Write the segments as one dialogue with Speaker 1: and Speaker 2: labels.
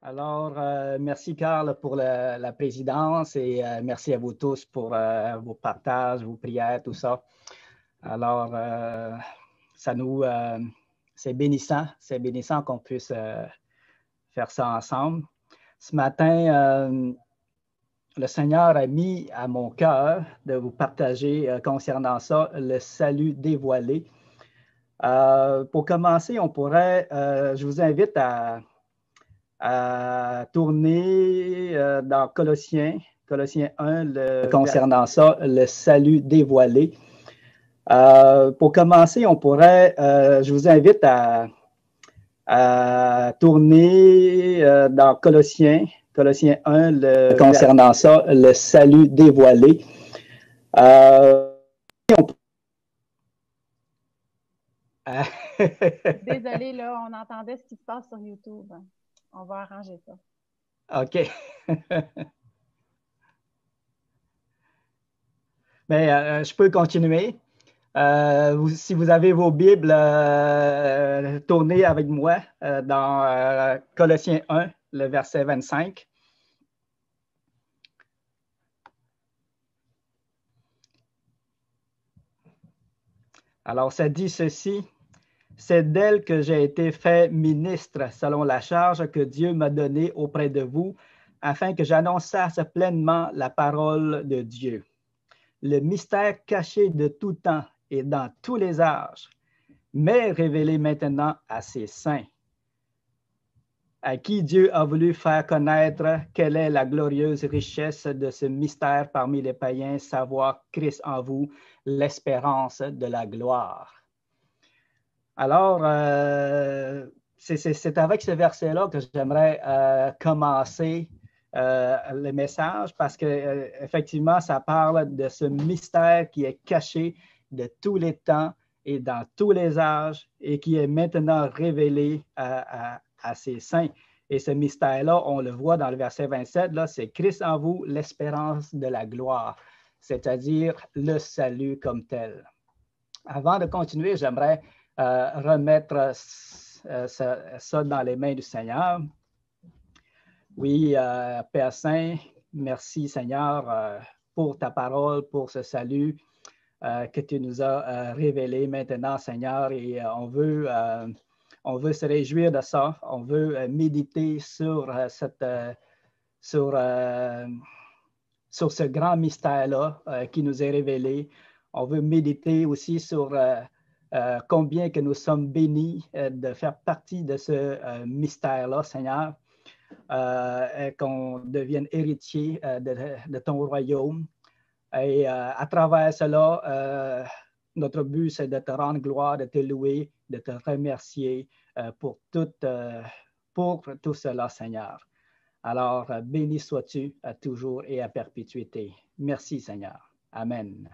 Speaker 1: Alors, merci Carl pour la présidence et merci à vous tous pour vos partages, vos prières, tout ça. Alors, c'est bénissant qu'on puisse faire ça ensemble. Ce matin, le Seigneur a mis à mon cœur de vous partager concernant ça le salut dévoilé. Pour commencer, je vous invite à tourner dans Colossiens 1, concernant ça, le salut dévoilé. Pour commencer, je vous invite à tourner dans Colossiens 1, concernant ça, le salut dévoilé.
Speaker 2: Désolée, là, on entendait ce qui se passe sur YouTube. On va arranger ça.
Speaker 1: OK. Mais je peux continuer. Si vous avez vos Bibles, tournez avec moi dans Colossiens 1, le verset 25. Alors, ça dit ceci. C'est d'elle que j'ai été fait ministre selon la charge que Dieu m'a donnée auprès de vous, afin que j'annonçasse pleinement la parole de Dieu. Le mystère caché de tout temps et dans tous les âges, mais révélé maintenant à ses saints, à qui Dieu a voulu faire connaître quelle est la glorieuse richesse de ce mystère parmi les païens, savoir Christ en vous, l'espérance de la gloire. Alors, c'est avec ce verset-là que j'aimerais commencer le message parce qu'effectivement, ça parle de ce mystère qui est caché de tous les temps et dans tous les âges et qui est maintenant révélé à ses saints. Et ce mystère-là, on le voit dans le verset 27, là, c'est Christ en vous, l'espérance de la gloire, c'est-à-dire le salut comme tel. Avant de continuer, j'aimerais remettre ça dans les mains du Seigneur. Oui, Père Saint, merci Seigneur pour ta parole, pour ce salut que tu nous as révélé maintenant, Seigneur, et on veut se réjouir de ça. On veut méditer sur ce grand mystère-là qui nous est révélé. On veut méditer aussi sur combien que nous sommes bénis de faire partie de ce mystère-là, Seigneur, qu'on devienne héritier de ton royaume. Et à travers cela, notre but, c'est de te rendre gloire, de te louer, de te remercier pour tout cela, Seigneur. Alors, béni sois-tu à toujours et à perpétuité. Merci, Seigneur. Amen.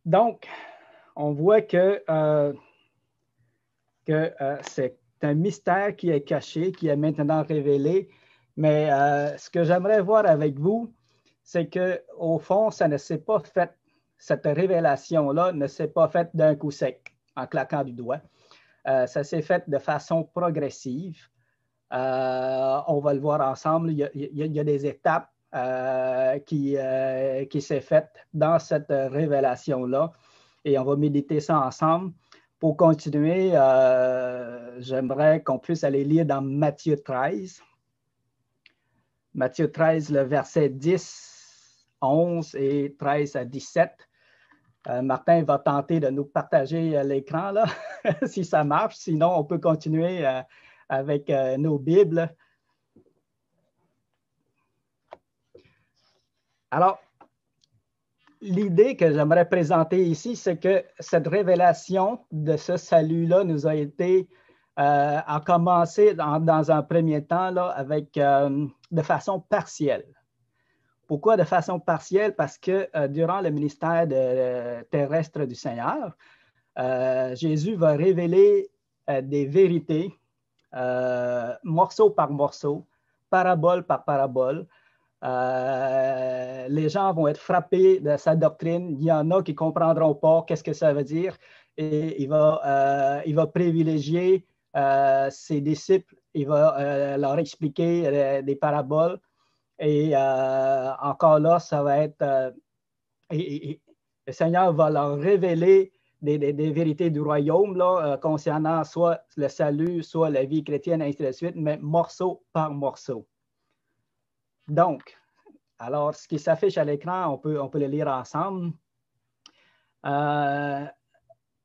Speaker 1: Donc, on voit que c'est un mystère qui est caché, qui est maintenant révélé. Mais ce que j'aimerais voir avec vous, c'est qu'au fond, ça ne s'est pas fait, cette révélation-là ne s'est pas faite d'un coup sec, en claquant du doigt. Ça s'est fait de façon progressive. On va le voir ensemble. Il y a des étapes qui s'est faites dans cette révélation-là. Et on va méditer ça ensemble. Pour continuer, j'aimerais qu'on puisse aller lire dans Matthieu 13. Matthieu 13, le verset 10, 11 et 13 à 17. Martin va tenter de nous partager l'écran, là, si ça marche. Sinon, on peut continuer avec nos Bibles. Alors, l'idée que j'aimerais présenter ici, c'est que cette révélation de ce salut-là nous a commencé dans un premier temps là, de façon partielle. Pourquoi de façon partielle? Parce que durant le ministère terrestre du Seigneur, Jésus va révéler des vérités, morceau par morceau, parabole par parabole. Les gens vont être frappés de sa doctrine. Il y en a qui ne comprendront pas qu'est-ce que ça veut dire. Et il va privilégier ses disciples il va leur expliquer des paraboles. Et encore là, ça va être... le Seigneur va leur révéler des vérités du royaume là, concernant soit le salut, soit la vie chrétienne, ainsi de suite, mais morceau par morceau. Donc, alors, ce qui s'affiche à l'écran, on peut le lire ensemble.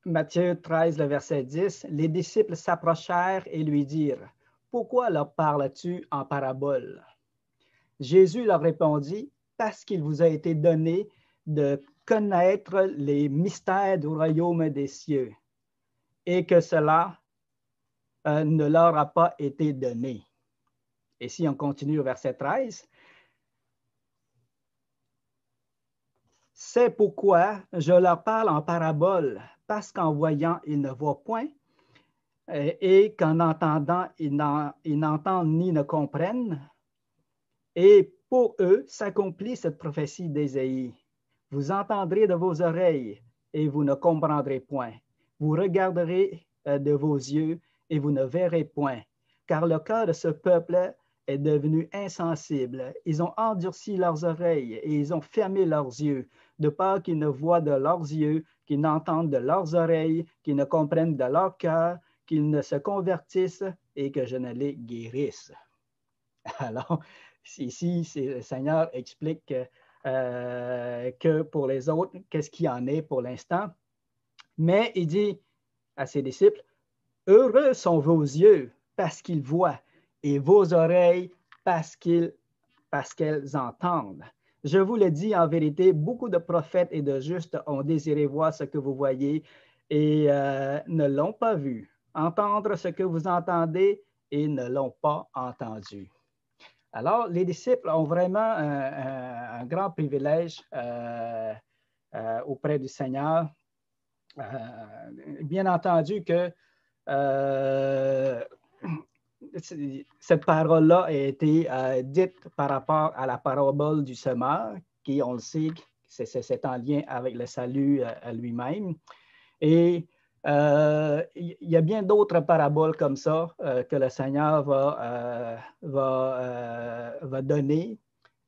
Speaker 1: Matthieu 13, le verset 10. Les disciples s'approchèrent et lui dirent, « Pourquoi leur parles-tu en parabole? » Jésus leur répondit, « Parce qu'il vous a été donné de connaître les mystères du royaume des cieux et que cela ne leur a pas été donné. » Et si on continue au verset 13, « C'est pourquoi je leur parle en parabole, parce qu'en voyant, ils ne voient point, et qu'en entendant, ils n'entendent ni ne comprennent. Et pour eux s'accomplit cette prophétie d'Ésaïe. Vous entendrez de vos oreilles et vous ne comprendrez point. Vous regarderez de vos yeux et vous ne verrez point. Car le cœur de ce peuple est devenu insensible. Ils ont endurci leurs oreilles et ils ont fermé leurs yeux, de peur qu'ils ne voient de leurs yeux, qu'ils n'entendent de leurs oreilles, qu'ils ne comprennent de leur cœur, qu'ils ne se convertissent et que je ne les guérisse. » Alors, ici, le Seigneur explique que pour les autres, qu'est-ce qu'il en est pour l'instant. Mais il dit à ses disciples, « Heureux sont vos yeux parce qu'ils voient et vos oreilles parce qu'elles entendent. Je vous le dis en vérité, beaucoup de prophètes et de justes ont désiré voir ce que vous voyez et ne l'ont pas vu, entendre ce que vous entendez et ne l'ont pas entendu. » Alors, les disciples ont vraiment un grand privilège auprès du Seigneur. Bien entendu que cette parole-là a été dite par rapport à la parabole du semeur, qui, on le sait, c'est en lien avec le salut lui-même. Et il y a bien d'autres paraboles comme ça que le Seigneur va donner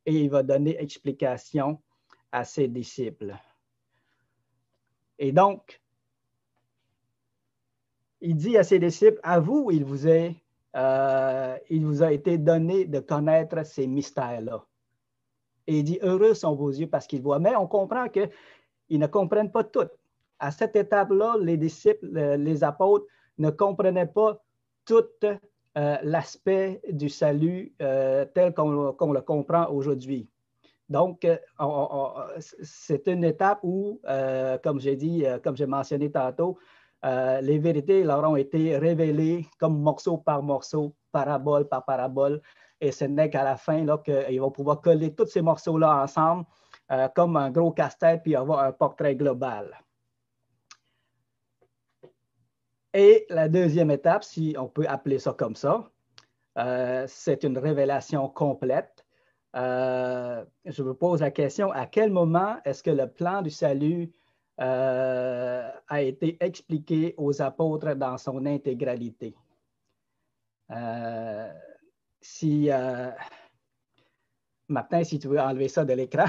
Speaker 1: et il va donner explication à ses disciples. Et donc, il dit à ses disciples, à vous, il vous a été donné de connaître ces mystères-là. Et il dit, heureux sont vos yeux parce qu'ils voient. Mais on comprend qu'ils ne comprennent pas tout. À cette étape-là, les disciples, les apôtres ne comprenaient pas tout l'aspect du salut tel qu'on le comprend aujourd'hui. Donc, c'est une étape où, comme j'ai mentionné tantôt, les vérités leur ont été révélées comme morceau par morceau, parabole par parabole, et ce n'est qu'à la fin qu'ils vont pouvoir coller tous ces morceaux-là ensemble comme un gros casse-tête puis avoir un portrait global. Et la deuxième étape, si on peut appeler ça comme ça, c'est une révélation complète. Je me pose la question, à quel moment est-ce que le plan du salut a été expliqué aux apôtres dans son intégralité? Martin, si tu veux enlever ça de l'écran.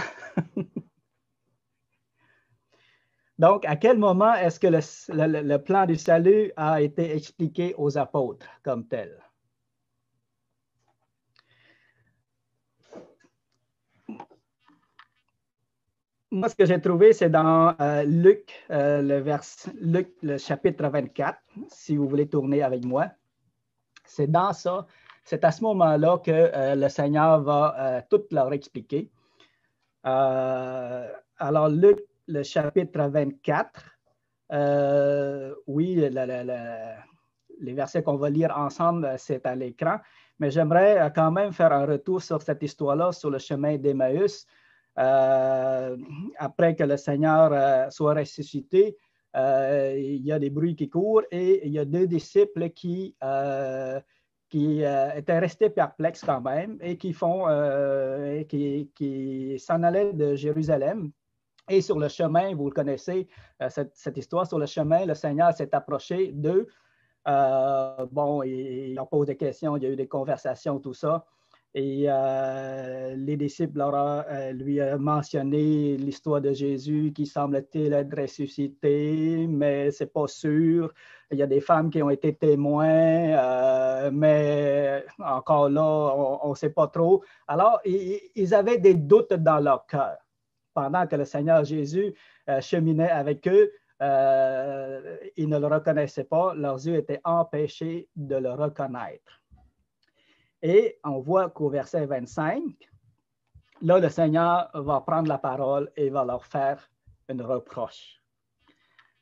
Speaker 1: Donc, à quel moment est-ce que le plan du salut a été expliqué aux apôtres comme tel? Moi, ce que j'ai trouvé, c'est dans Luc, le chapitre 24, si vous voulez tourner avec moi. C'est dans ça, c'est à ce moment-là que le Seigneur va tout leur expliquer. Alors, Luc, le chapitre 24, oui, les versets qu'on va lire ensemble, c'est à l'écran, mais j'aimerais quand même faire un retour sur cette histoire-là, sur le chemin d'Emmaüs. Après que le Seigneur soit ressuscité, il y a des bruits qui courent et il y a deux disciples qui étaient restés perplexes quand même et qui s'en allaient de Jérusalem. Et sur le chemin, vous le connaissez, cette histoire, sur le chemin, le Seigneur s'est approché d'eux Bon, il leur pose des questions, il y a eu des conversations, tout ça. Et les disciples lui ont mentionné l'histoire de Jésus qui semble-t-il être ressuscité, mais ce n'est pas sûr. Il y a des femmes qui ont été témoins, mais encore là, on ne sait pas trop. Alors, ils avaient des doutes dans leur cœur. Pendant que le Seigneur Jésus cheminait avec eux, ils ne le reconnaissaient pas. Leurs yeux étaient empêchés de le reconnaître. Et on voit qu'au verset 25, là, le Seigneur va prendre la parole et va leur faire une reproche.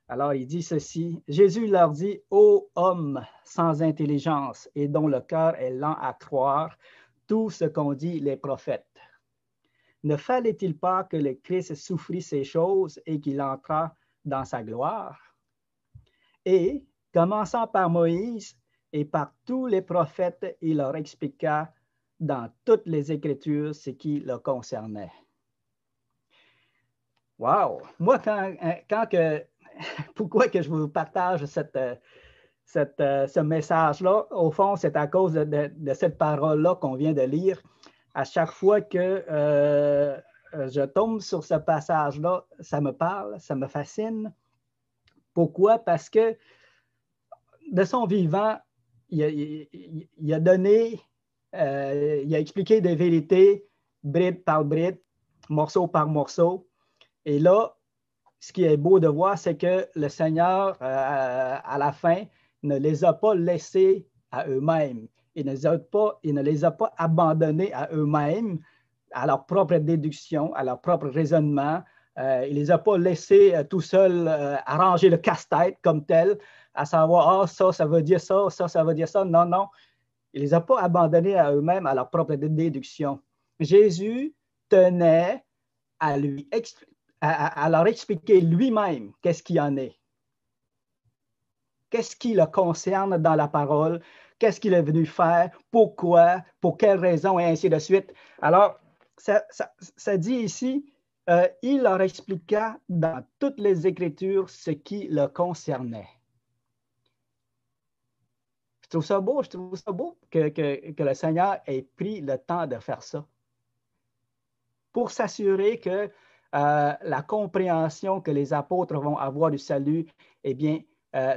Speaker 1: Alors, il dit ceci, Jésus leur dit, « Ô homme sans intelligence et dont le cœur est lent à croire tout ce qu'ont dit les prophètes. Ne fallait-il pas que le Christ souffrit ces choses et qu'il entrât dans sa gloire? Et, commençant par Moïse, et par tous les prophètes, il leur expliqua dans toutes les Écritures ce qui le concernait. » Wow! Moi, pourquoi que je vous partage ce message-là? Au fond, c'est à cause de cette parole-là qu'on vient de lire. À chaque fois que je tombe sur ce passage-là, ça me parle, ça me fascine. Pourquoi? Parce que de son vivant, il a donné, il a expliqué des vérités, bride par bride, morceau par morceau. Et là, ce qui est beau de voir, c'est que le Seigneur, à la fin, ne les a pas laissés à eux-mêmes. Il ne les a pas abandonnés à eux-mêmes, à leur propre déduction, à leur propre raisonnement. Il ne les a pas laissés tout seuls arranger le casse-tête comme tel, à savoir, ah, ça veut dire ça, ça veut dire ça. Non, non. Il ne les a pas abandonnés à eux-mêmes, à leur propre déduction. Jésus tenait à leur expliquer lui-même qu'est-ce qu'il en est. Qu'est-ce qui le concerne dans la parole? Qu'est-ce qu'il est venu faire? Pourquoi? Pour quelles raisons? Et ainsi de suite. Alors, ça dit ici, il leur expliqua dans toutes les Écritures ce qui le concernait. Je trouve ça beau que le Seigneur ait pris le temps de faire ça. Pour s'assurer que la compréhension que les apôtres vont avoir du salut, eh bien,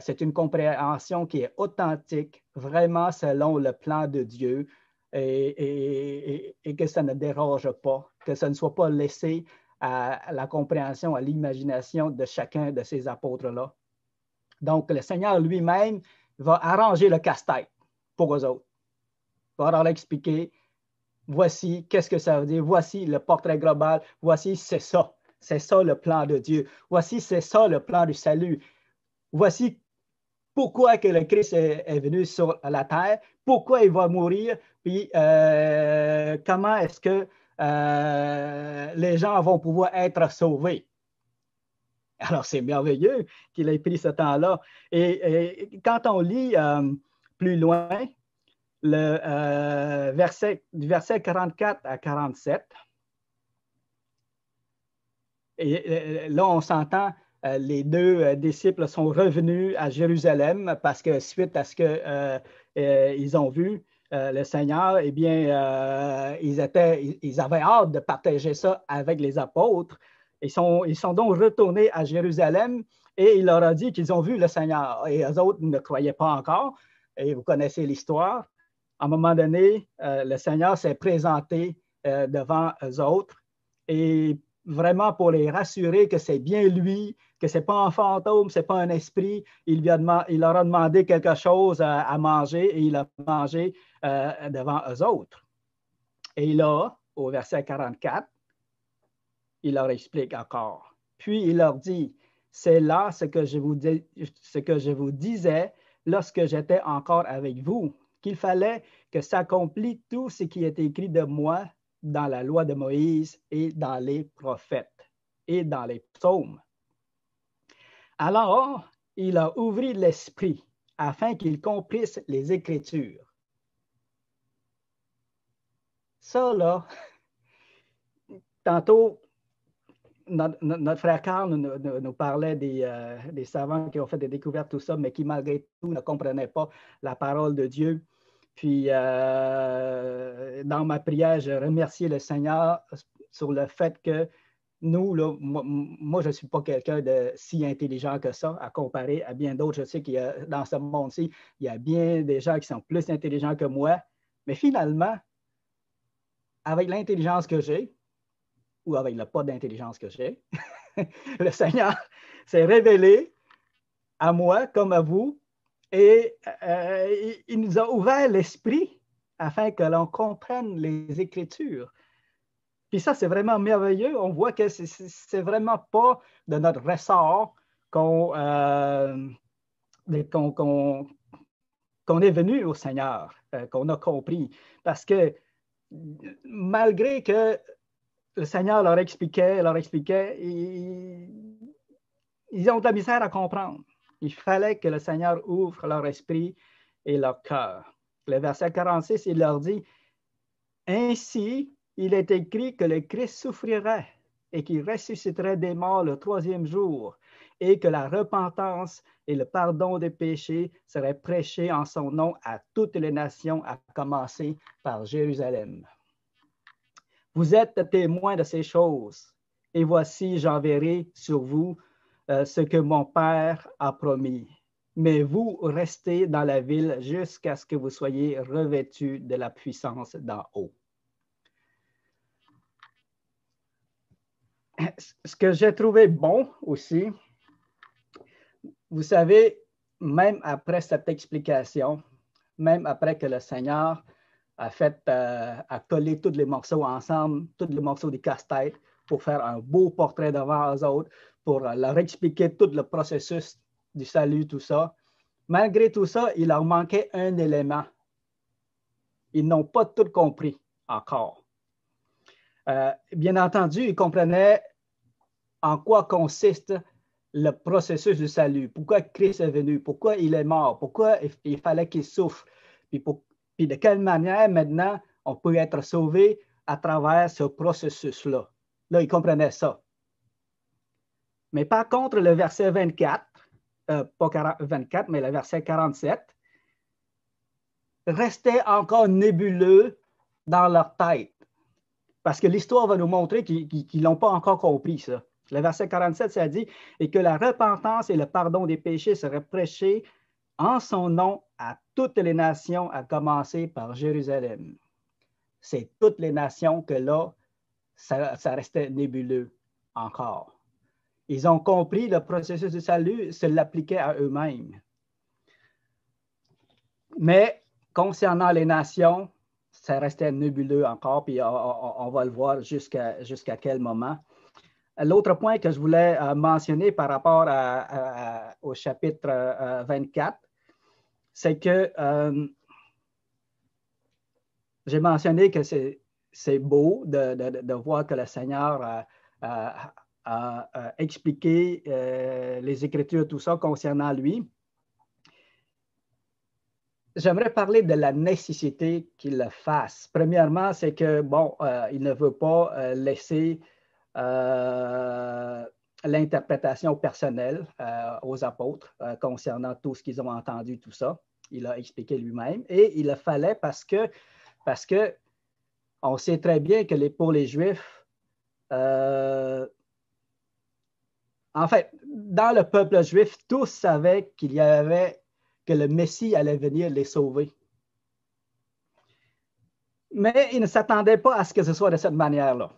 Speaker 1: c'est une compréhension qui est authentique, vraiment selon le plan de Dieu, et que ça ne déroge pas, que ça ne soit pas laissé à la compréhension, à l'imagination de chacun de ces apôtres-là. Donc, le Seigneur lui-même va arranger le casse-tête pour eux autres. Il va leur expliquer, voici qu'est-ce que ça veut dire, voici le portrait global, voici c'est ça le plan de Dieu, voici c'est ça le plan du salut, voici pourquoi que le Christ est venu sur la terre, pourquoi il va mourir, puis comment est-ce que les gens vont pouvoir être sauvés. Alors, c'est merveilleux qu'il ait pris ce temps-là. Et quand on lit plus loin, du verset 44 à 47, et là, on s'entend, les deux disciples sont revenus à Jérusalem parce que suite à ce qu'ils ont vu, le Seigneur, eh bien, ils avaient hâte de partager ça avec les apôtres. Ils sont donc retournés à Jérusalem et il leur a dit qu'ils ont vu le Seigneur. Et eux autres ne croyaient pas encore. Et vous connaissez l'histoire. À un moment donné, le Seigneur s'est présenté devant eux autres et vraiment pour les rassurer que c'est bien lui, que ce n'est pas un fantôme, ce n'est pas un esprit. Il leur a demandé quelque chose à manger et il a mangé devant eux autres. Et là, au verset 44, il leur explique encore. Puis il leur dit, c'est là ce que je vous disais lorsque j'étais encore avec vous, qu'il fallait que s'accomplisse tout ce qui est écrit de moi dans la loi de Moïse et dans les prophètes et dans les psaumes. Alors, il a ouvert l'esprit afin qu'ils comprissent les Écritures. Ça, là, tantôt, notre frère Carl nous parlait des savants qui ont fait des découvertes, tout ça, mais qui malgré tout ne comprenaient pas la parole de Dieu. Puis, dans ma prière, je remerciais le Seigneur sur le fait que nous, là, moi, je ne suis pas quelqu'un de si intelligent que ça, à comparer à bien d'autres. Je sais qu'il y a, dans ce monde-ci, il y a bien des gens qui sont plus intelligents que moi. Mais finalement, avec l'intelligence que j'ai, ou avec le pas d'intelligence que j'ai, le Seigneur s'est révélé à moi comme à vous et il nous a ouvert l'esprit afin que l'on comprenne les Écritures. Puis ça, c'est vraiment merveilleux. On voit que c'est vraiment pas de notre ressort qu'on est venu au Seigneur, qu'on a compris. Parce que malgré que le Seigneur leur expliquait, ils ont de la misère à comprendre. Il fallait que le Seigneur ouvre leur esprit et leur cœur. Le verset 46, il leur dit, « Ainsi, il est écrit que le Christ souffrirait et qu'il ressusciterait des morts le troisième jour et que la repentance et le pardon des péchés seraient prêchés en son nom à toutes les nations, à commencer par Jérusalem. Vous êtes témoins de ces choses, et voici, j'enverrai sur vous ce que mon Père a promis. Mais vous restez dans la ville jusqu'à ce que vous soyez revêtus de la puissance d'en haut. » Ce que j'ai trouvé bon aussi, vous savez, même après cette explication, même après que le Seigneur a collé tous les morceaux ensemble, tous les morceaux des casse-têtes pour faire un beau portrait devant eux autres, pour leur expliquer tout le processus du salut, tout ça. Malgré tout ça, il leur manquait un élément. Ils n'ont pas tout compris encore. Bien entendu, ils comprenaient en quoi consiste le processus du salut, pourquoi Christ est venu, pourquoi il est mort, pourquoi il fallait qu'il souffre, puis de quelle manière maintenant on peut être sauvé à travers ce processus-là. Là, ils comprenaient ça. Mais par contre, le verset 24, pas 24, mais le verset 47, restait encore nébuleux dans leur tête. Parce que l'histoire va nous montrer qu'ils n'ont pas encore compris ça. Le verset 47, ça dit « Et que la repentance et le pardon des péchés seraient prêchés en son nom à toutes les nations, à commencer par Jérusalem. » C'est toutes les nations que là, ça restait nébuleux encore. Ils ont compris le processus du salut, se l'appliquaient à eux-mêmes. Mais concernant les nations, ça restait nébuleux encore, puis on va le voir jusqu'à quel moment. L'autre point que je voulais mentionner par rapport au chapitre 24, c'est que j'ai mentionné que c'est beau de voir que le Seigneur a expliqué les Écritures, tout ça concernant lui. J'aimerais parler de la nécessité qu'il le fasse. Premièrement, c'est que, bon, il ne veut pas laisser l'interprétation personnelle aux apôtres concernant tout ce qu'ils ont entendu, tout ça. Il a expliqué lui-même. Et il le fallait parce que on sait très bien que pour les Juifs, en fait, dans le peuple juif, tous savaient que le Messie allait venir les sauver. Mais ils ne s'attendaient pas à ce que ce soit de cette manière-là.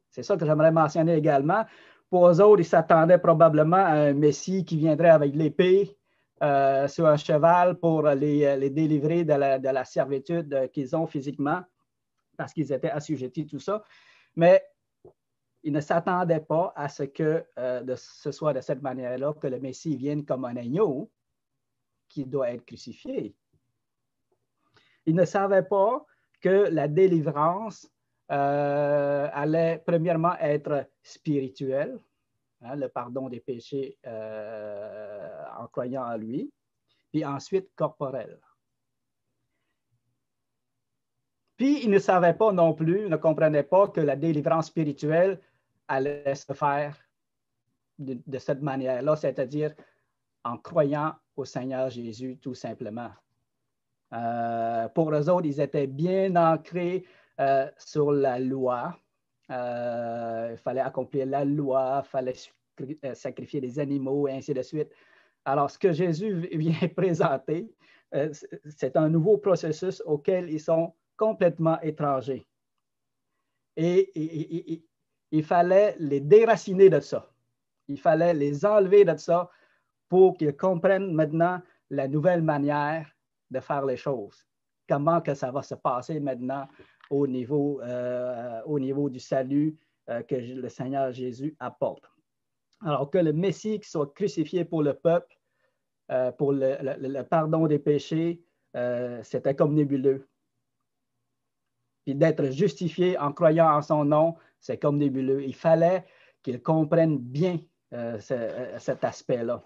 Speaker 1: C'est ça que j'aimerais mentionner également. Pour eux autres, ils s'attendaient probablement à un Messie qui viendrait avec l'épée sur un cheval pour les délivrer de la servitude qu'ils ont physiquement, parce qu'ils étaient assujettis, tout ça. Mais ils ne s'attendaient pas à ce que ce soit de cette manière-là, que le Messie vienne comme un agneau qui doit être crucifié. Ils ne savaient pas que la délivrance allait premièrement être spirituelle, hein, le pardon des péchés en croyant en lui, puis ensuite corporelle. Puis ils ne savaient pas non plus, ne comprenaient pas que la délivrance spirituelle allait se faire de cette manière-là, c'est-à-dire en croyant au Seigneur Jésus, tout simplement. Pour eux autres, ils étaient bien ancrés sur la loi. Il fallait accomplir la loi, il fallait sacrifier des animaux et ainsi de suite. Alors, ce que Jésus vient présenter, c'est un nouveau processus auquel ils sont complètement étrangers. Et il fallait les déraciner de ça. Il fallait les enlever de ça pour qu'ils comprennent maintenant la nouvelle manière de faire les choses. Comment que ça va se passer maintenant au niveau du salut que le Seigneur Jésus apporte. Alors que le Messie qui soit crucifié pour le peuple, pour le pardon des péchés, c'était comme nébuleux. Puis d'être justifié en croyant en son nom, c'est comme nébuleux. Il fallait qu'ils comprennent bien cet aspect-là.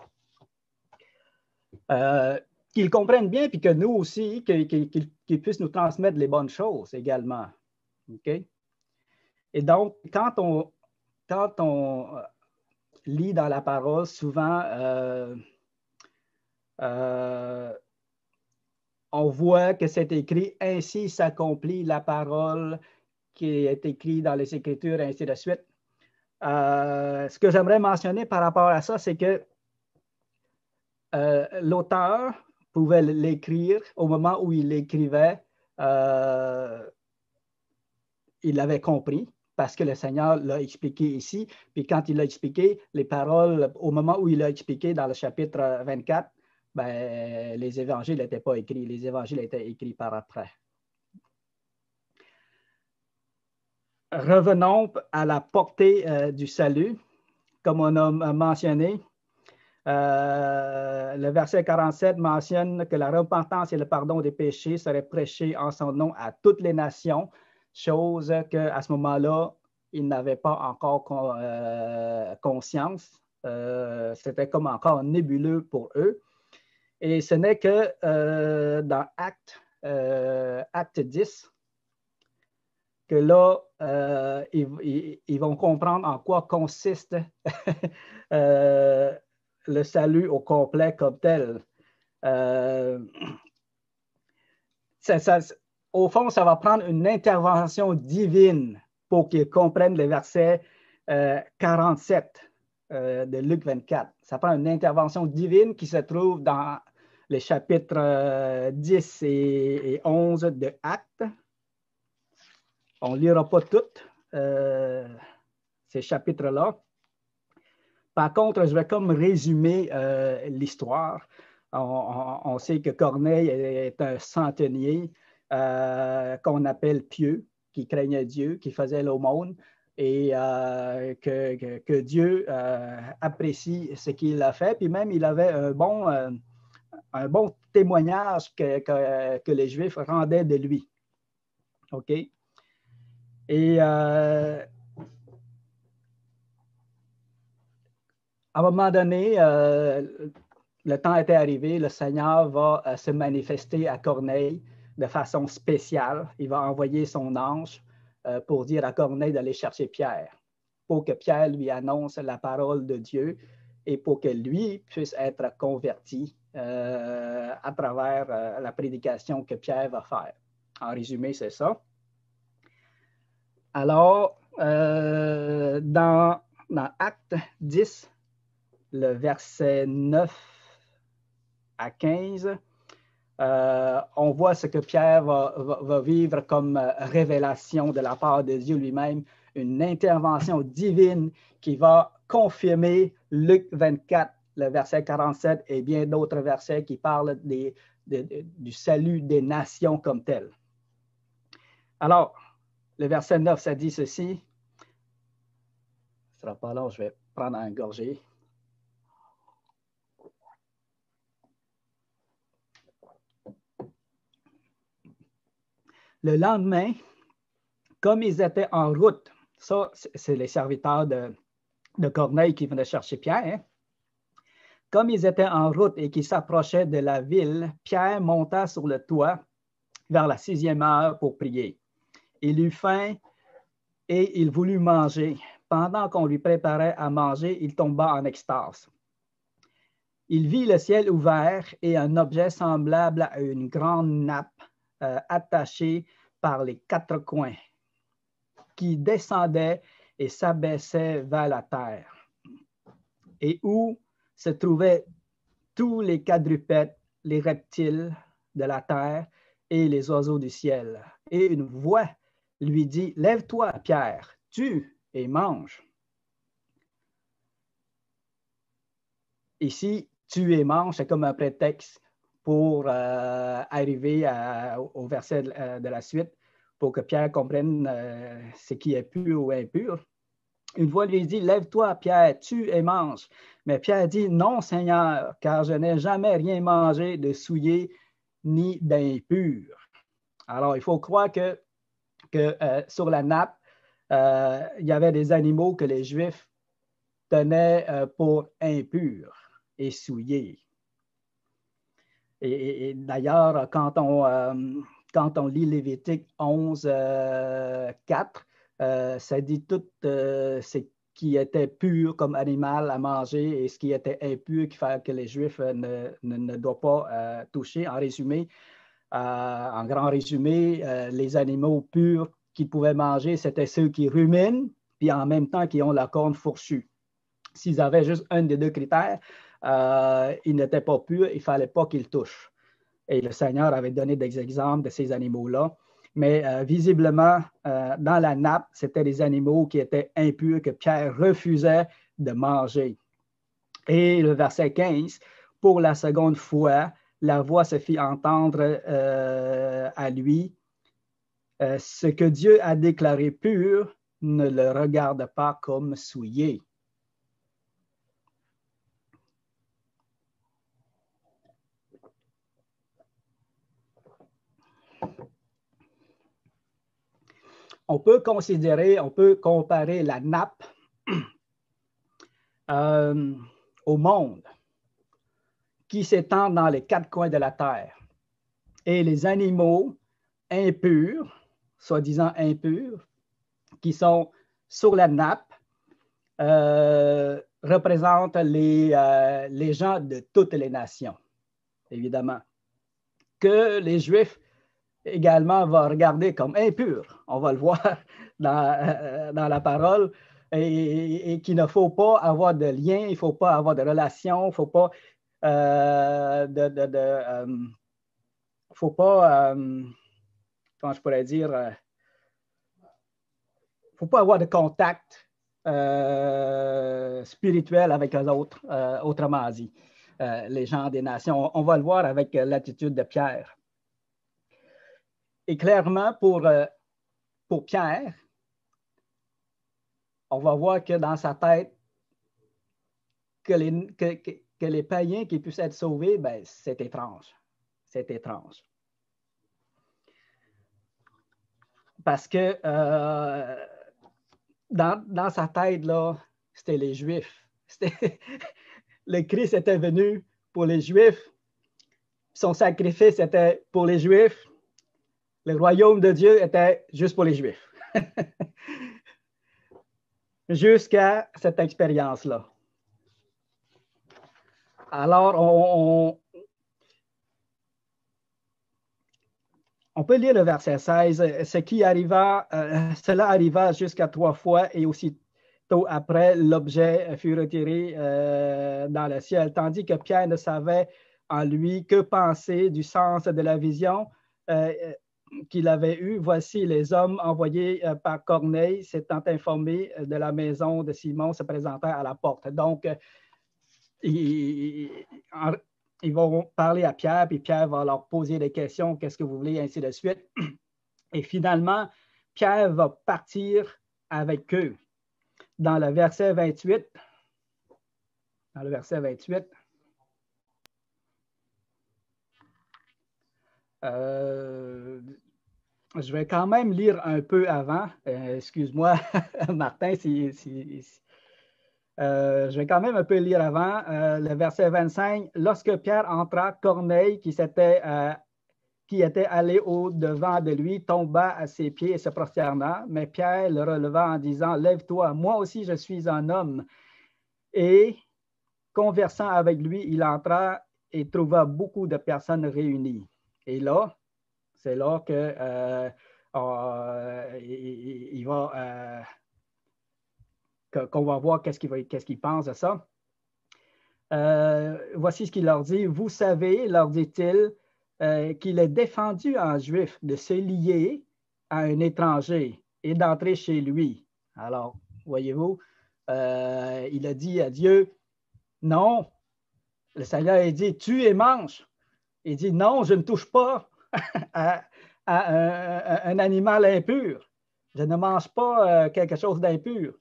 Speaker 1: Qu'ils comprennent bien, puis que nous aussi, qu'ils puissent nous transmettre les bonnes choses également. OK? Et donc, quand on lit dans la parole, souvent, on voit que c'est écrit « Ainsi s'accomplit la parole qui est écrite dans les Écritures, et ainsi de suite ». Ce que j'aimerais mentionner par rapport à ça, c'est que l'auteur pouvait l'écrire au moment où il l'écrivait, il l'avait compris parce que le Seigneur l'a expliqué ici. Puis quand il l'a expliqué, les paroles, au moment où il l'a expliqué dans le chapitre 24, ben, les évangiles n'étaient pas écrits. Les évangiles étaient écrits par après. Revenons à la portée du salut. Comme on a mentionné, le verset 47 mentionne que la repentance et le pardon des péchés seraient prêchés en son nom à toutes les nations, chose qu'à ce moment-là, ils n'avaient pas encore conscience. C'était comme encore nébuleux pour eux. Et ce n'est que dans Acte 10 que là, ils vont comprendre en quoi consiste le salut au complet comme tel. Au fond, ça va prendre une intervention divine pour qu'ils comprennent le verset 47 de Luc 24. Ça prend une intervention divine qui se trouve dans les chapitres 10 et 11 de Actes. On ne lira pas toutes ces chapitres-là. Par contre, je vais comme résumer l'histoire. On sait que Corneille est un centenier qu'on appelle pieux, qui craignait Dieu, qui faisait l'aumône et que Dieu apprécie ce qu'il a fait. Puis même, il avait un bon témoignage que les Juifs rendaient de lui. OK? Et à un moment donné, le temps était arrivé, le Seigneur va se manifester à Corneille de façon spéciale. Il va envoyer son ange pour dire à Corneille d'aller chercher Pierre, pour que Pierre lui annonce la parole de Dieu et pour que lui puisse être converti à travers la prédication que Pierre va faire. En résumé, c'est ça. Alors, dans Acte 10, le verset 9 à 15, on voit ce que Pierre va vivre comme révélation de la part de Dieu lui-même, une intervention divine qui va confirmer Luc 24, le verset 47 et bien d'autres versets qui parlent du salut des nations comme tel. Alors, le verset 9, ça dit ceci. Ce ne sera pas long, je vais prendre un gorgée. Le lendemain, comme ils étaient en route, ça, c'est les serviteurs de Corneille qui venaient chercher Pierre. Hein? Comme ils étaient en route et qu'ils s'approchaient de la ville, Pierre monta sur le toit vers la 6e heure pour prier. Il eut faim et il voulut manger. pendant qu'on lui préparait à manger, il tomba en extase. Il vit le ciel ouvert et un objet semblable à une grande nappe attachée par les quatre coins, qui descendait et s'abaissait vers la terre, et où se trouvaient tous les quadrupèdes, les reptiles de la terre et les oiseaux du ciel. Et une voix lui dit, « Lève-toi, Pierre, tue et mange. » Ici, « tue et mange », c'est comme un prétexte pour arriver au verset de la suite, pour que Pierre comprenne ce qui est pur ou impur. Une voix lui dit, « Lève-toi, Pierre, tue et mange. » Mais Pierre dit, « Non, Seigneur, car je n'ai jamais rien mangé de souillé ni d'impur. » Alors, il faut croire que sur la nappe, il y avait des animaux que les Juifs tenaient pour impurs et souillés. Et d'ailleurs, quand on lit Lévitique 11, 4, ça dit tout ce qui était pur comme animal à manger et ce qui était impur que les Juifs ne doivent pas toucher. En résumé, en grand résumé, les animaux purs qu'ils pouvaient manger, c'était ceux qui ruminent, puis en même temps qui ont la corne fourchue. S'ils avaient juste un des deux critères, ils n'étaient pas purs, il ne fallait pas qu'ils touchent. Et le Seigneur avait donné des exemples de ces animaux-là. Mais visiblement, dans la nappe, c'était des animaux qui étaient impurs, que Pierre refusait de manger. Et le verset 15, « Pour la seconde fois, la voix se fit entendre à lui. Ce que Dieu a déclaré pur, ne le regarde pas comme souillé. » On peut comparer la nappe au monde qui s'étend dans les quatre coins de la terre. Et les animaux impurs, soi-disant impurs, qui sont sur la nappe, représentent les gens de toutes les nations, évidemment, que les Juifs également vont regarder comme impurs. On va le voir dans la parole, et qu'il ne faut pas avoir de lien, il ne faut pas avoir de relation, il ne faut pas comment je pourrais dire, faut pas avoir de contact spirituel avec les autres, autrement dit, les gens des nations. On va le voir avec l'attitude de Pierre. Et clairement, pour Pierre, on va voir que dans sa tête, que les païens qui puissent être sauvés, ben, c'est étrange. C'est étrange. Parce que dans sa tête, là, c'était les Juifs. Le Christ était venu pour les Juifs. Son sacrifice était pour les Juifs. Le royaume de Dieu était juste pour les Juifs. Jusqu'à cette expérience-là. Alors, on peut lire le verset 16. Cela arriva jusqu'à 3 fois et aussitôt après, l'objet fut retiré dans le ciel, tandis que Pierre ne savait en lui que penser du sens de la vision qu'il avait eue. Voici les hommes envoyés par Corneille s'étant informés de la maison de Simon se présentant à la porte. Donc, ils vont parler à Pierre, puis Pierre va leur poser des questions, qu'est-ce que vous voulez, ainsi de suite. Et finalement, Pierre va partir avec eux. Dans le verset 28, je vais quand même lire un peu avant. Excuse-moi, Martin, je vais quand même un peu lire avant. Le verset 25, « Lorsque Pierre entra, Corneille, qui qui était allé au-devant de lui, tomba à ses pieds et se prosterna. Mais Pierre le releva en disant, « Lève-toi, moi aussi je suis un homme. » Et conversant avec lui, il entra et trouva beaucoup de personnes réunies. Et là, c'est là que il va, qu'on va voir qu'est-ce qu'il pense de ça. Voici ce qu'il leur dit. « Vous savez, leur dit-il, qu'il est défendu en juif de se lier à un étranger et d'entrer chez lui. » Alors, voyez-vous, il a dit à Dieu, « Non. » Le Seigneur a dit, « Tue et mange. » Il dit, « Non, je ne touche pas à un animal impur. Je ne mange pas quelque chose d'impur. »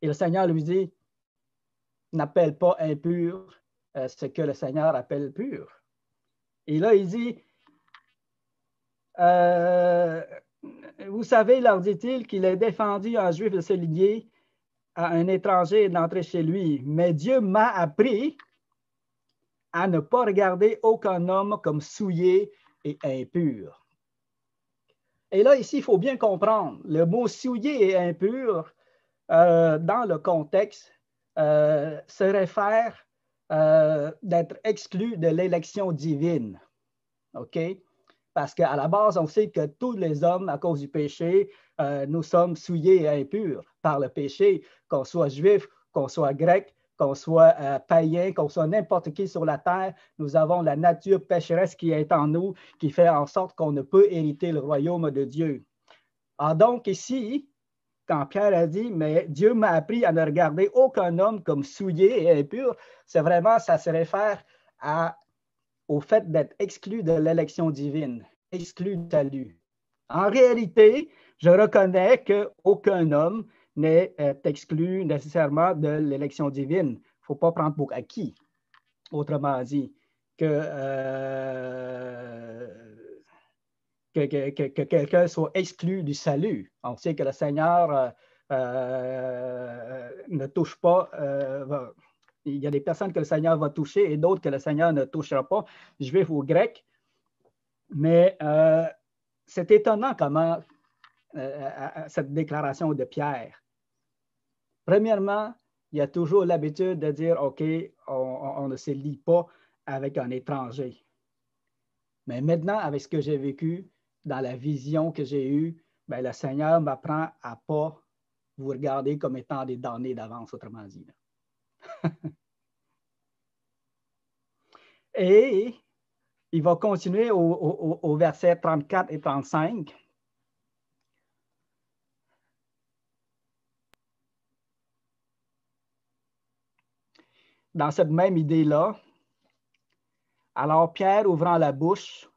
Speaker 1: Et le Seigneur lui dit, « N'appelle pas impur ce que le Seigneur appelle pur. » Et là, il dit, « Vous savez, leur dit-il, qu'il est défendu en juif de se lier à un étranger et d'entrer chez lui. Mais Dieu m'a appris à ne pas regarder aucun homme comme souillé et impur. » Et là, ici, il faut bien comprendre, le mot souillé et impur, dans le contexte, se réfère d'être exclu de l'élection divine. OK? Parce qu'à la base, on sait que tous les hommes, à cause du péché, nous sommes souillés et impurs par le péché, qu'on soit juif, qu'on soit grec, qu'on soit païen, qu'on soit n'importe qui sur la terre, nous avons la nature pécheresse qui est en nous, qui fait en sorte qu'on ne peut hériter le royaume de Dieu. Alors donc ici, quand Pierre a dit, « Mais Dieu m'a appris à ne regarder aucun homme comme souillé et impur », c'est vraiment, ça se réfère au fait d'être exclu de l'élection divine, exclu du salut. En réalité, je reconnais qu'aucun homme n'est exclu nécessairement de l'élection divine. Il ne faut pas prendre pour acquis. Autrement dit, que quelqu'un soit exclu du salut. On sait que le Seigneur ne touche pas. Il y a des personnes que le Seigneur va toucher et d'autres que le Seigneur ne touchera pas, juifs ou grecs. Mais c'est étonnant comment cette déclaration de Pierre. Premièrement, il y a toujours l'habitude de dire, OK, on ne se lie pas avec un étranger. Mais maintenant, avec ce que j'ai vécu, dans la vision que j'ai eue, bien, le Seigneur m'apprend à ne pas vous regarder comme étant des damnés d'avance, autrement dit. Et il va continuer au verset 34 et 35. Dans cette même idée-là, alors Pierre, ouvrant la bouche,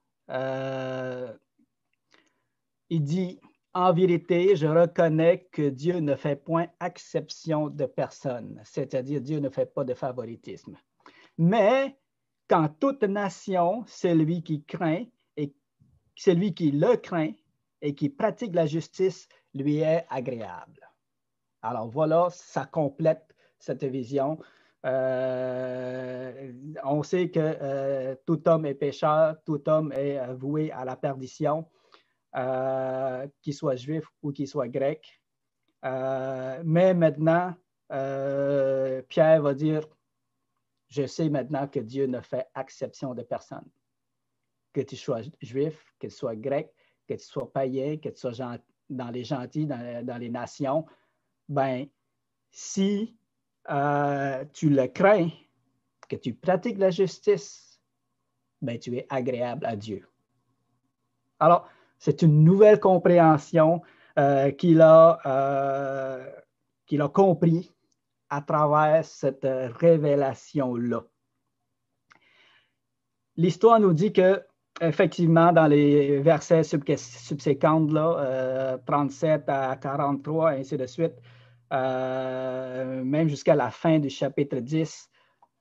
Speaker 1: il dit, « En vérité, je reconnais que Dieu ne fait point exception de personne, c'est-à-dire Dieu ne fait pas de favoritisme. Mais quand toute nation, celui qui craint et celui qui le craint et qui pratique la justice lui est agréable. » Alors voilà, ça complète cette vision. On sait que tout homme est pécheur, tout homme est voué à la perdition, qu'il soit juif ou qu'il soit grec. Mais maintenant, Pierre va dire, je sais maintenant que Dieu ne fait exception de personne. Que tu sois juif, que tu sois grec, que tu sois païen, que tu sois dans les gentils, dans les nations, ben, si tu le crains, que tu pratiques la justice, ben, tu es agréable à Dieu. Alors, c'est une nouvelle compréhension qu'il a compris à travers cette révélation-là. L'histoire nous dit que, effectivement, dans les versets subséquents, là, 37 à 43, et ainsi de suite, même jusqu'à la fin du chapitre 10,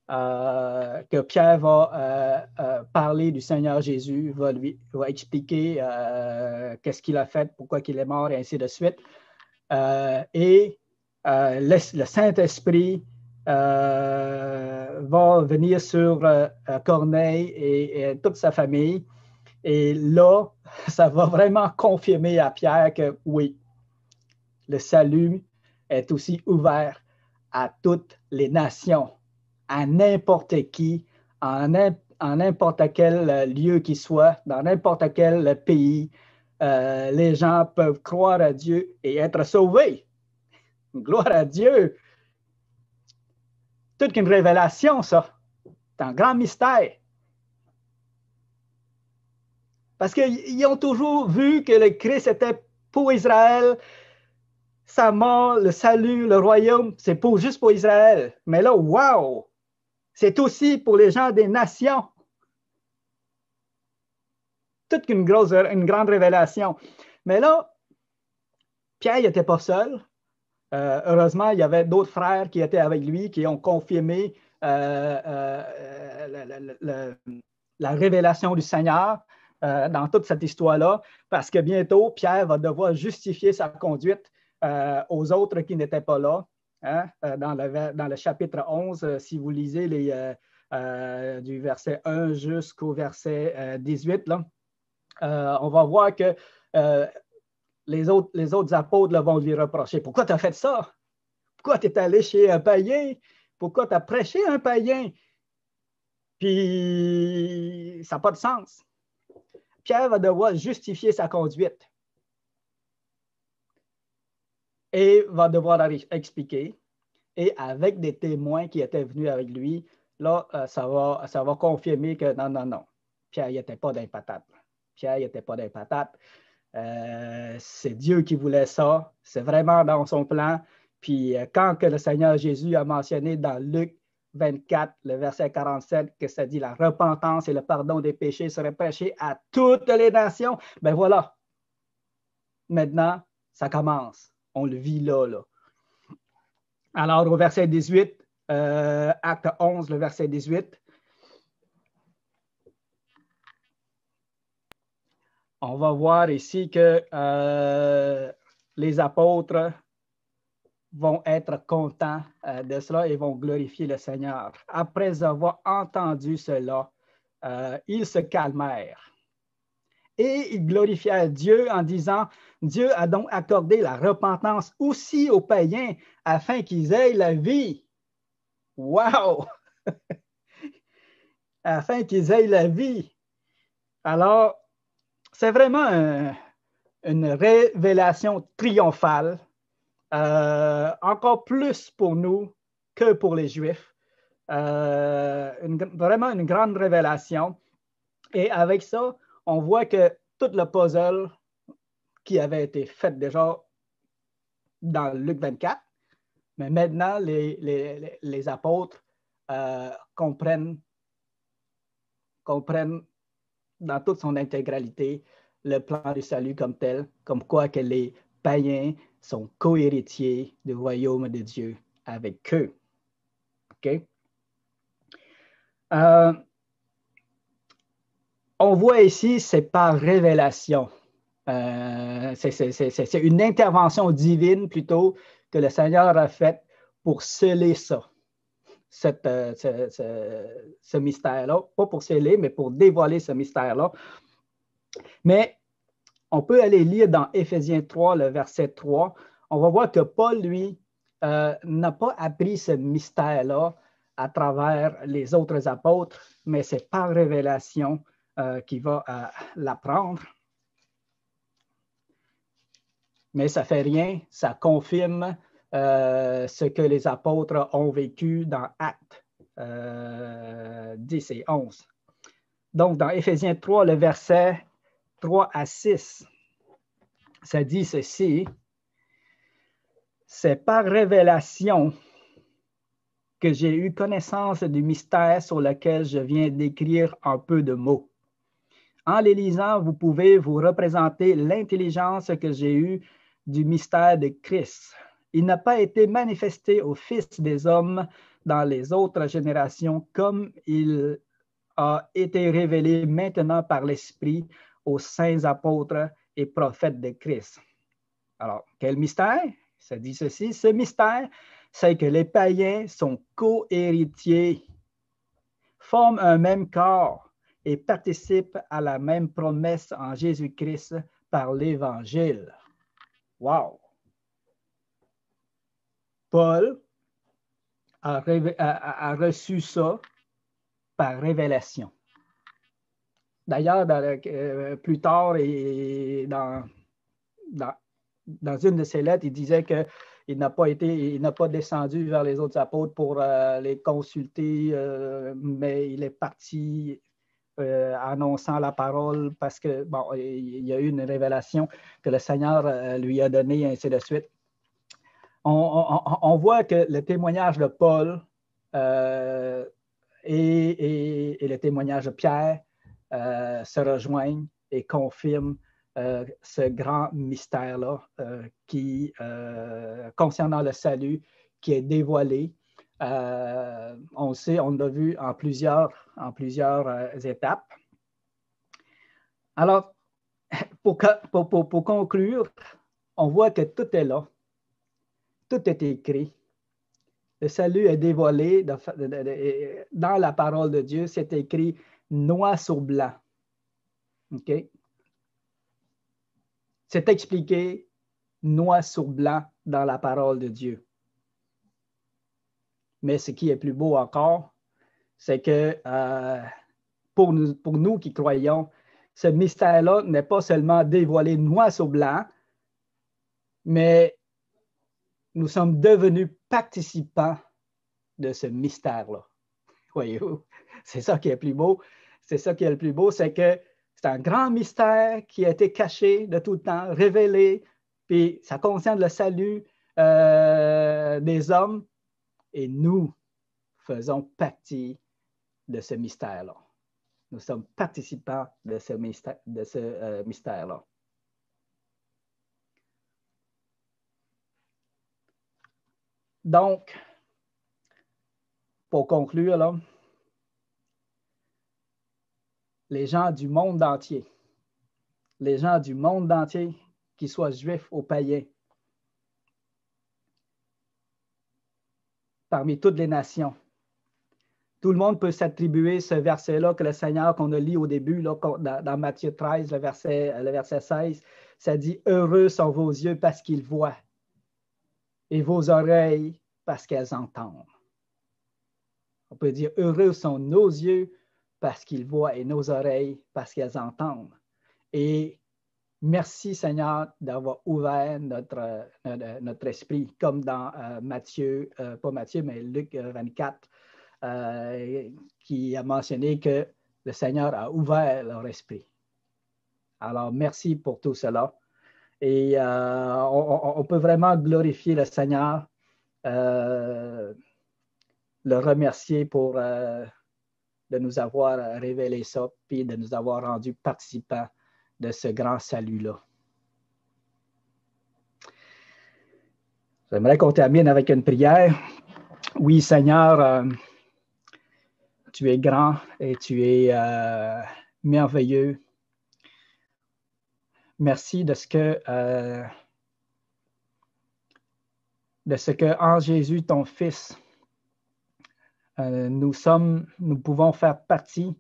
Speaker 1: que Pierre va parler du Seigneur Jésus, va expliquer qu'est-ce qu'il a fait, pourquoi il est mort, et ainsi de suite. Et le Saint-Esprit va venir sur Corneille et toute sa famille. Et là, ça va vraiment confirmer à Pierre que oui, le salut est aussi ouvert à toutes les nations, à n'importe qui, en n'importe quel lieu qu'il soit, dans n'importe quel pays. Les gens peuvent croire à Dieu et être sauvés. Gloire à Dieu. Toute une révélation, ça. C'est un grand mystère. Parce qu'ils ont toujours vu que le Christ était pour Israël. Sa mort, le salut, le royaume, c'est juste pour Israël. Mais là, wow! C'est aussi pour les gens des nations. Toute une grande révélation. Mais là, Pierre n'était pas seul. Heureusement, il y avait d'autres frères qui étaient avec lui, qui ont confirmé la révélation du Seigneur dans toute cette histoire-là, parce que bientôt, Pierre va devoir justifier sa conduite aux autres qui n'étaient pas là. Hein? Dans le chapitre 11, si vous lisez du verset 1 jusqu'au verset 18, là, on va voir que les autres apôtres là, vont lui reprocher. Pourquoi tu as fait ça? Pourquoi tu es allé chez un païen? Pourquoi tu as prêché un païen? Puis, ça n'a pas de sens. Pierre va devoir justifier sa conduite et va devoir expliquer. Et avec des témoins qui étaient venus avec lui, là, ça va confirmer que non, Pierre n'était pas d'un patate. Pierre n'était pas d'un patate. C'est Dieu qui voulait ça. C'est vraiment dans son plan. Puis quand que le Seigneur Jésus a mentionné dans Luc 24, le verset 47, que ça dit la repentance et le pardon des péchés seraient prêchés à toutes les nations, ben voilà. Maintenant, ça commence. On le vit là. Alors, au verset 18, acte 11, le verset 18, on va voir ici que les apôtres vont être contents de cela et vont glorifier le Seigneur. Après avoir entendu cela, ils se calmèrent. Et ils glorifièrent Dieu en disant, Dieu a donc accordé la repentance aussi aux païens afin qu'ils aient la vie. Wow! Afin qu'ils aient la vie. Alors, c'est vraiment une révélation triomphale, encore plus pour nous que pour les Juifs. Vraiment une grande révélation. Et avec ça, on voit que tout le puzzle qui avait été fait déjà dans Luc 24, mais maintenant, les apôtres comprennent dans toute son intégralité le plan du salut comme tel, comme quoi que les païens sont co-héritiers du royaume de Dieu avec eux. OK? On voit ici, c'est par révélation. C'est une intervention divine plutôt que le Seigneur a faite pour sceller ça, ce mystère-là. Pas pour sceller, mais pour dévoiler ce mystère-là. Mais on peut aller lire dans Éphésiens 3, le verset 3. On va voir que Paul, lui, n'a pas appris ce mystère-là à travers les autres apôtres, mais c'est par révélation qu'il va l'apprendre. Mais ça ne fait rien, ça confirme ce que les apôtres ont vécu dans Actes 10 et 11. Donc, dans Éphésiens 3, le verset 3 à 6, ça dit ceci, « C'est par révélation que j'ai eu connaissance du mystère sur lequel je viens d'écrire un peu de mots. En les lisant, vous pouvez vous représenter l'intelligence que j'ai eue du mystère de Christ. Il n'a pas été manifesté aux fils des hommes dans les autres générations comme il a été révélé maintenant par l'Esprit aux saints apôtres et prophètes de Christ. » Alors, quel mystère? Ça dit ceci, ce mystère, c'est que les païens sont co-héritiers, forment un même corps et participent à la même promesse en Jésus-Christ par l'Évangile. Wow! Paul a reçu ça par révélation. D'ailleurs, plus tard, et dans une de ses lettres, il disait qu'il n'a pas descendu vers les autres apôtres pour les consulter, mais il est parti annonçant la parole parce que, bon, il y a eu une révélation que le Seigneur lui a donnée, et ainsi de suite. On voit que le témoignage de Paul et le témoignage de Pierre se rejoignent et confirment ce grand mystère-là concernant le salut qui est dévoilé. On sait, on l'a vu en plusieurs étapes. Alors, pour conclure, on voit que tout est là. Tout est écrit. Le salut est dévoilé dans la parole de Dieu. C'est écrit noir sur blanc. OK? C'est expliqué noir sur blanc dans la parole de Dieu. Mais ce qui est plus beau encore, c'est que pour nous qui croyons, ce mystère-là n'est pas seulement dévoilé noir sur blanc, mais nous sommes devenus participants de ce mystère-là. Voyez-vous, c'est ça qui est plus beau. C'est ça qui est le plus beau, c'est que c'est un grand mystère qui a été caché de tout le temps, révélé, puis ça concerne le salut des hommes, et nous faisons partie de ce mystère-là. Nous sommes participants de ce mystère-là. Donc, pour conclure, là, les gens du monde entier, qu'ils soient juifs ou païens, parmi toutes les nations, tout le monde peut s'attribuer ce verset-là que le Seigneur, qu'on a lu au début, là, dans Matthieu 13, le verset 16, ça dit « Heureux sont vos yeux parce qu'ils voient, et vos oreilles parce qu'elles entendent. » On peut dire « Heureux sont nos yeux parce qu'ils voient et nos oreilles parce qu'elles entendent. » Et merci Seigneur d'avoir ouvert notre esprit, comme dans Matthieu, pas Matthieu, mais Luc 24, qui a mentionné que le Seigneur a ouvert leur esprit. Alors, merci pour tout cela. Et on peut vraiment glorifier le Seigneur, le remercier pour de nous avoir révélé ça, puis de nous avoir rendus participants de ce grand salut-là. J'aimerais qu'on termine avec une prière. Oui, Seigneur, tu es grand et tu es merveilleux. Merci de ce que en Jésus, ton Fils, nous pouvons faire partie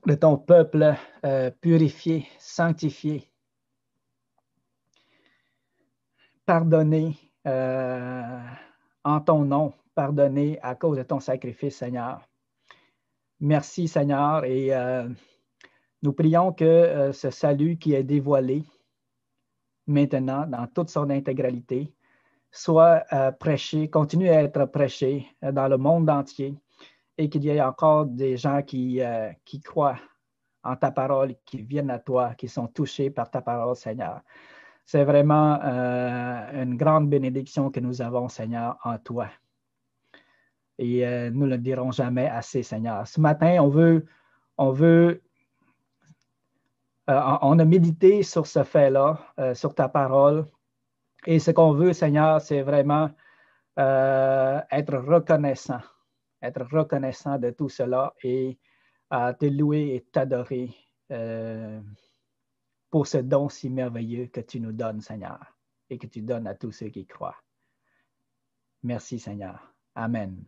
Speaker 1: de ton peuple purifié, sanctifié, pardonné en ton nom, pardonné à cause de ton sacrifice, Seigneur. Merci, Seigneur, et nous prions que ce salut qui est dévoilé maintenant dans toute son intégralité soit prêché, continue à être prêché dans le monde entier, et qu'il y ait encore des gens qui croient en ta parole, qui viennent à toi, qui sont touchés par ta parole, Seigneur. C'est vraiment une grande bénédiction que nous avons, Seigneur, en toi. Et nous ne le dirons jamais assez, Seigneur. Ce matin, on a médité sur ce fait-là, sur ta parole. Et ce qu'on veut, Seigneur, c'est vraiment être reconnaissant de tout cela et te louer et t'adorer pour ce don si merveilleux que tu nous donnes, Seigneur, et que tu donnes à tous ceux qui croient. Merci, Seigneur. Amen.